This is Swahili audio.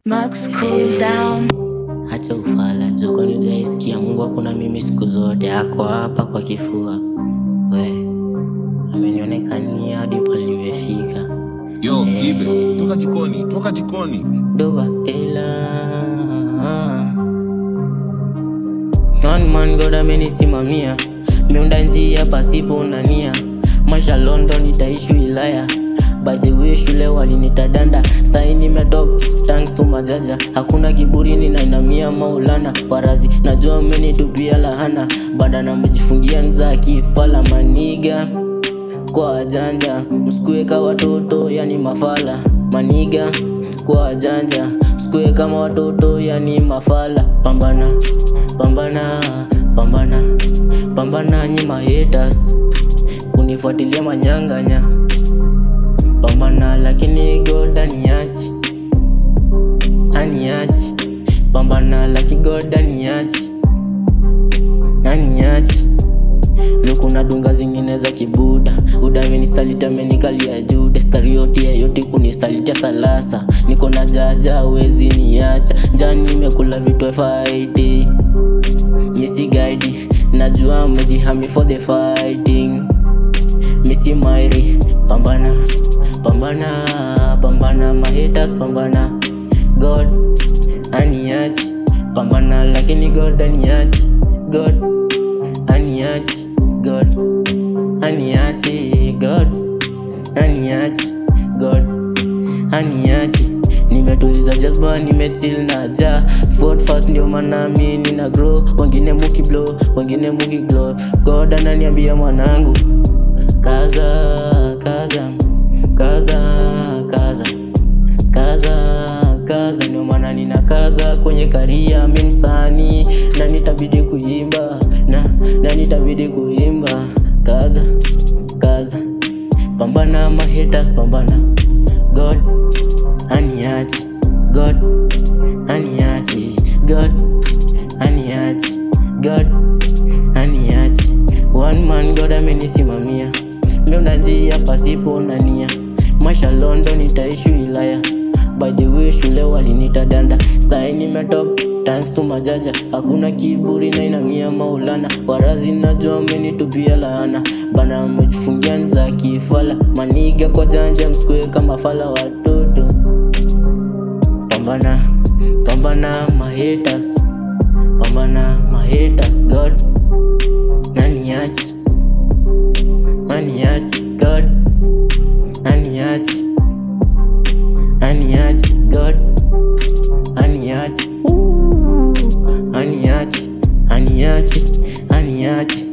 Max cool down. Acha ufala jo, kwani hujaisikia Mungu hakuna mimi siku zote, ako hapa kwa kifua. We amenionekania hadi pale nimefika. Yo, Kibe, toka jikoni. Doba ela one man God amenisimamia, meunda njia pasipo na nia. Maisha London itaishi wilaya. By the way shule walinitadanda, sai nimetop thanks to majaja. Hakuna kiburi ninainamia Maulana, warazi najua amenitupia lahana. Badana mejifungia nza kifala maniga kwa wajanja, msikuweka watoto yani mafala. Maniga kwa wajanja, msikuwe kama watoto yani mafala. Pambana, pambana, pambana, pambana nyi haters kunifuatilia manyanganya. Pambana lakini God aniachi, aniachi. Pambana lakini God aniachi, aniachi. Kuna dunga zingine za kibuda, udamenisalita menikalia juu. Deskarioti ya yote kunisalitia salasa. Niko na jaja wezi niacha, njani nimekula vitu fighting. Missy guide, najua mejihami for the fighting. Missy Mairi, pambana, pambana, pambana haters, pambana. God aniachi, pambana lakini God aniachi. God aniachi, God aniachi, God aniachi, God aniachi. Nimetuliza jazba, nimechill na ja Ford fast ndio maana mimi nina grow. Wengine muki blow, wengine muki glow. God ananiambia mwanangu, kaza, kaza, kaza, kaza, kaza, kaza. Ndio maana nina kaza kwenye karia mimi msanii, na nitabidi kuimba, na nitabidi kuimba. Kaza, kaza, pambana haters, pambana. God aniachi, God aniachi, God aniachi, God aniachi. One man God amenisimamia, meunda njia pasipo na nia. Maisha London itaishi wilaya. By the way shule walinitadanda, sai nimetop thanks to majaja. Hakuna kiburi na inamia Maulana, warazi najua amenitupia laana. Bana mejifungia nza kifala, maniga kwa janja, msikuwe kama fala watoto. Pambana, pambana haters, pambana haters. God aniachi, aniachi. God aniachi, aniachi. God aniachi, aniachi, aniachi, aniachi.